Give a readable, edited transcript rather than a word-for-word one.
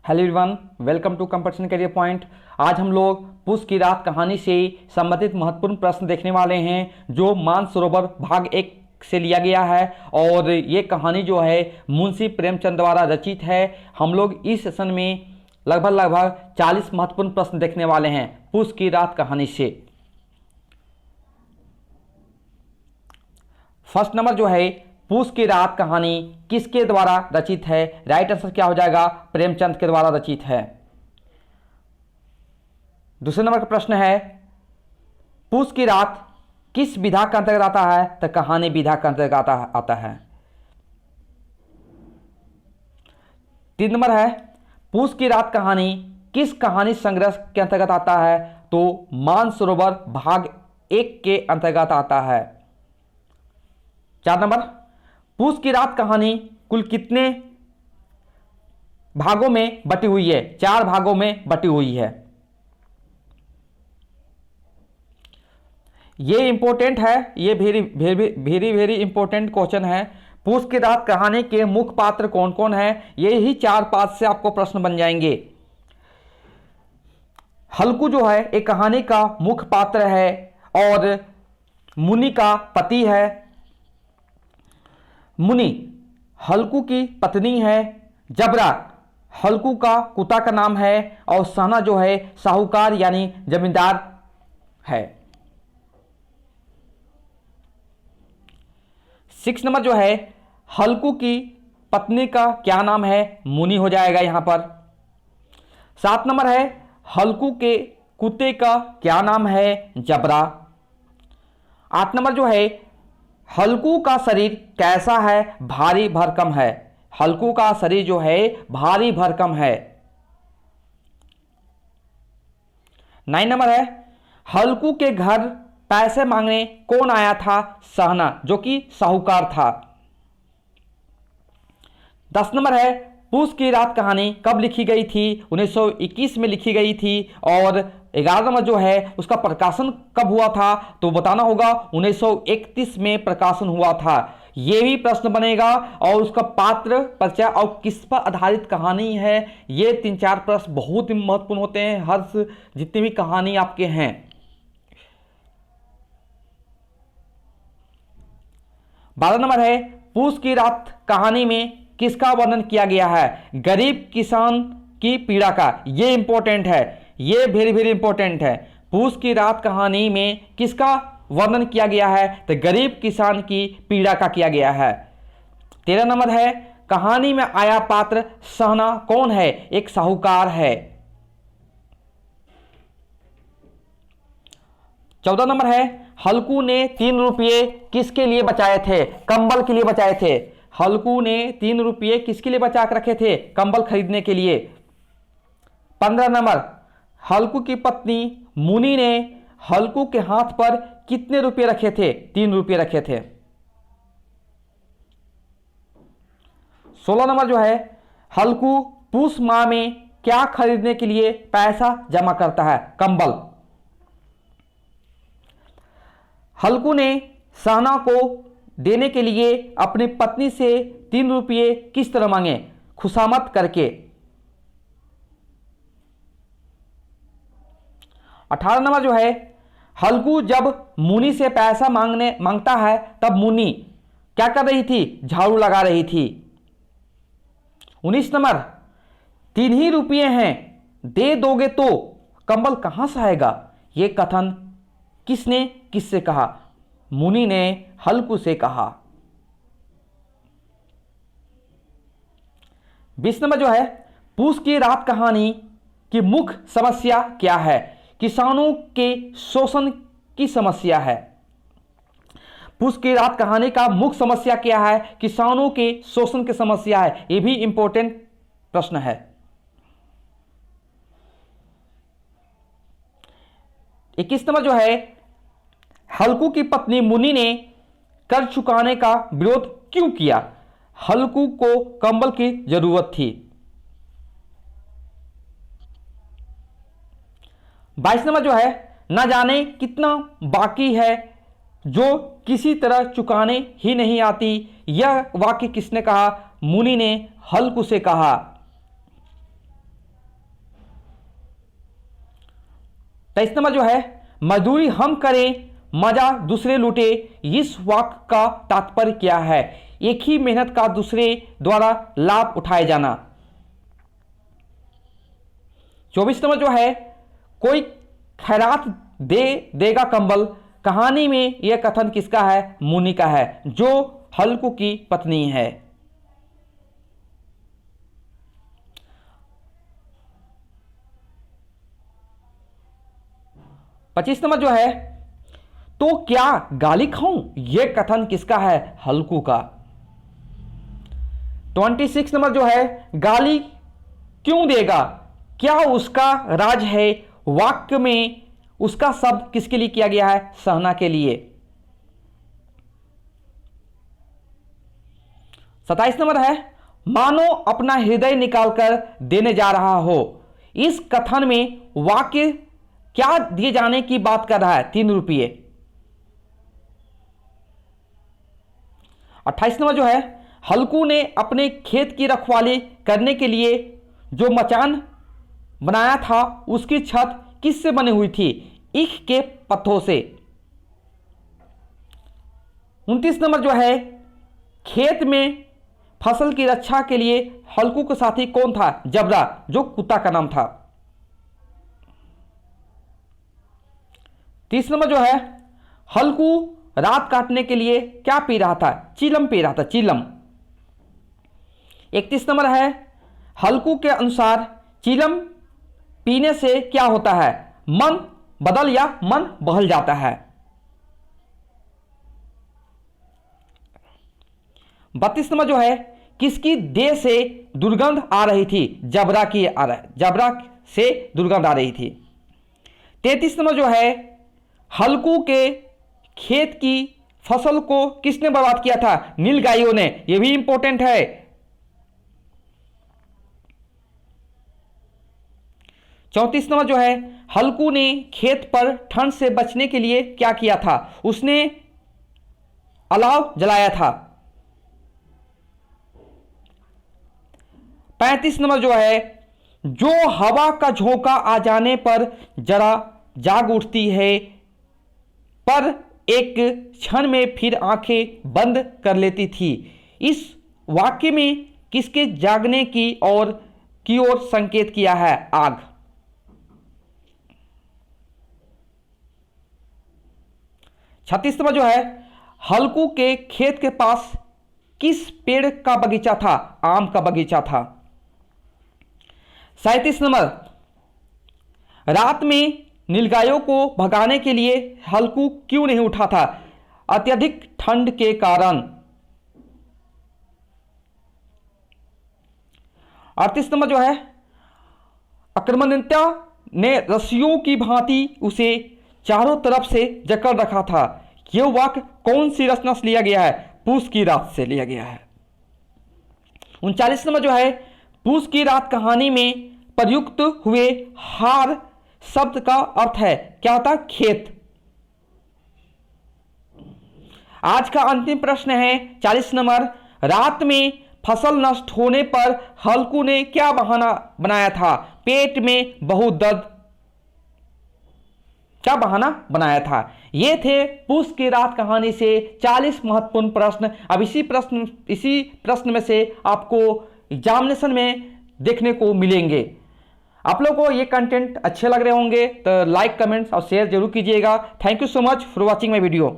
Hello everyone, welcome to competition career point. आज हम लोग पूस की रात कहानी से संबंधित महत्वपूर्ण प्रश्न देखने वाले हैं जो मानसरोवर भाग 1 से लिया गया है। और ये कहानी जो है मुंशी प्रेमचंद द्वारा रचित है। हम लोग इस सेशन में लगभग 40 महत्वपूर्ण प्रश्न देखने वाले हैं पूस की रात कहानी से। फर्स्ट नंबर जो है, पूस की रात कहानी किसके द्वारा रचित है? राइट आंसर क्या हो जाएगा? प्रेमचंद के द्वारा रचित है। दूसरे नंबर का प्रश्न है, पूस की रात किस विधा के अंतर्गत आता है? तो कहानी विधा के अंतर्गत आता है। तीन नंबर है, पूस की रात कहानी किस कहानी संग्रह के अंतर्गत आता है? तो मानसरोवर भाग 1 के अंतर्गत आता है। चार नंबर, पूस की रात कहानी कुल कितने भागों में बटी हुई है? 4 भागों में बटी हुई है। ये इंपॉर्टेंट है, ये वेरी इंपॉर्टेंट क्वेश्चन है। पूस की रात कहानी के मुख्य पात्र कौन कौन है? ये ही 4 पाठ से आपको प्रश्न बन जाएंगे। हल्कू जो है एक कहानी का मुख्य पात्र है और मुनि का पति है। मुनि हल्कू की पत्नी है। जबरा हल्कू का कुत्ता का नाम है और सहना जो है साहूकार यानी जमींदार है। 6 नंबर जो है, हल्कू की पत्नी का क्या नाम है? मुनि हो जाएगा यहां पर। 7 नंबर है, हल्कू के कुत्ते का क्या नाम है? जबरा। 8 नंबर जो है, हल्कू का शरीर कैसा है? भारी भरकम है। हल्कू का शरीर जो है भारी भरकम है। 9 नंबर है, हल्कू के घर पैसे मांगने कौन आया था? सहना जो कि साहूकार था। 10 नंबर है, पूस की रात कहानी कब लिखी गई थी? 1921 में लिखी गई थी। और 11 नंबर जो है, उसका प्रकाशन कब हुआ था? तो बताना होगा 1931 में प्रकाशन हुआ था। यह भी प्रश्न बनेगा। और उसका पात्र परिचय और किस पर आधारित कहानी है, ये 3-4 प्रश्न बहुत ही महत्वपूर्ण होते हैं हर जितनी भी कहानी आपके हैं। 12 नंबर है, पूस की रात कहानी में किसका वर्णन किया गया है? गरीब किसान की पीड़ा का। यह इंपॉर्टेंट है, यह वेरी इंपॉर्टेंट है। पूस की रात कहानी में किसका वर्णन किया गया है? तो गरीब किसान की पीड़ा का किया गया है। 13 नंबर है, कहानी में आया पात्र सहना कौन है? एक साहूकार है। 14 नंबर है, हल्कू ने 3 रुपये किसके लिए बचाए थे? कंबल के लिए बचाए थे। हल्कू ने 3 रुपये किसके लिए बचा कर रखे थे? कंबल खरीदने के लिए। 15 नंबर, हल्कू की पत्नी मुनि ने हल्कू के हाथ पर कितने रुपये रखे थे? 3 रुपये रखे थे। 16 नंबर जो है, हल्कू पूस माह में क्या खरीदने के लिए पैसा जमा करता है? कंबल। हल्कू ने सहना को देने के लिए अपनी पत्नी से 3 रुपये किस तरह मांगे? खुशामद करके। 18 नंबर जो है, हल्कू जब मुनि से पैसा मांगता है तब मुनि क्या कर रही थी? झाड़ू लगा रही थी। 19 नंबर, 3 ही रुपये हैं, दे दोगे तो कंबल कहां से आएगा? यह कथन किसने किससे कहा? मुनि ने हल्कू से कहा। 20 नंबर जो है, पूस की रात कहानी की मुख्य समस्या क्या है? किसानों के शोषण की समस्या है। पूस की रात कहानी का मुख्य समस्या क्या है? किसानों के शोषण की समस्या है। यह भी इंपॉर्टेंट प्रश्न है। 21 नंबर जो है, हल्कू की पत्नी मुनि ने कर्ज चुकाने का विरोध क्यों किया? हल्कू को कंबल की जरूरत थी। 22 नंबर जो है, न जाने कितना बाकी है जो किसी तरह चुकाने ही नहीं आती। यह वाक्य किसने कहा? मुनि ने हल्कू से कहा। 23 नंबर जो है मजदूरी हम करें मजा दूसरे लूटे, इस वाक्य का तात्पर्य क्या है? एक ही मेहनत का दूसरे द्वारा लाभ उठाया जाना। 24 नंबर जो है कोई खैरात देगा कंबल, कहानी में यह कथन किसका है? मुनि का है, जो हल्कू की पत्नी है। 25 नंबर जो है तो क्या गाली खाऊं, यह कथन किसका है? हल्कू का। 26 नंबर जो है गाली क्यों देगा, क्या उसका राज है? वाक्य में उसका शब्द किसके लिए किया गया है? सहना के लिए। 27 नंबर है मानो अपना हृदय निकालकर देने जा रहा हो, इस कथन में वाक्य क्या दिए जाने की बात कर रहा है? 3 रुपये। 28 नंबर जो है हल्कू ने अपने खेत की रखवाली करने के लिए जो मचान बनाया था उसकी छत किससे बनी हुई थी? ईख के पत्थरों से। 29 नंबर जो है खेत में फसल की रक्षा के लिए हल्कू का साथी कौन था? जबरा, जो कुत्ता का नाम था। 30 नंबर जो है हल्कू रात काटने के लिए क्या पी रहा था? चीलम पी रहा था, चीलम। 31 नंबर है हल्कू के अनुसार चीलम पीने से क्या होता है? मन बदल या मन बहल जाता है। 32 नंबर जो है किसकी देह से दुर्गंध आ रही थी? जबरा की जबरा से दुर्गंध आ रही थी। 33 नंबर जो है हल्कू के खेत की फसल को किसने बर्बाद किया था? नीलगायों ने, यह भी इंपॉर्टेंट है। 34 नंबर जो है हल्कू ने खेत पर ठंड से बचने के लिए क्या किया था? उसने अलाव जलाया था। 35 नंबर जो है जो हवा का झोंका आ जाने पर जरा जाग उठती है पर एक क्षण में फिर आंखें बंद कर लेती थी, इस वाक्य में किसके जागने की ओर संकेत किया है? आग। 36 नंबर जो है हल्कू के खेत के पास किस पेड़ का बगीचा था? आम का बगीचा था। 37 नंबर रात में नीलगायों को भगाने के लिए हल्कू क्यों नहीं उठा था? अत्यधिक ठंड के कारण। 38 नंबर जो है आक्रमणकर्ता ने रस्सियों की भांति उसे चारों तरफ से जकड़ रखा था, यह वाक्य कौन सी रचना से लिया गया है? पूस की रात से लिया गया है। 39 नंबर जो है पूस की रात कहानी में प्रयुक्त हुए हार शब्द का अर्थ है क्या होता? खेत। आज का अंतिम प्रश्न है 40 नंबर रात में फसल नष्ट होने पर हल्कू ने क्या बहाना बनाया था? पेट में बहुत दर्द, क्या बहाना बनाया था? ये थे पूस की रात कहानी से 40 महत्वपूर्ण प्रश्न। अब इसी प्रश्न में से आपको एग्जामिनेशन में देखने को मिलेंगे। आप लोगों को ये कंटेंट अच्छे लग रहे होंगे तो लाइक, कमेंट्स और शेयर जरूर कीजिएगा। Thank you so much for watching my video.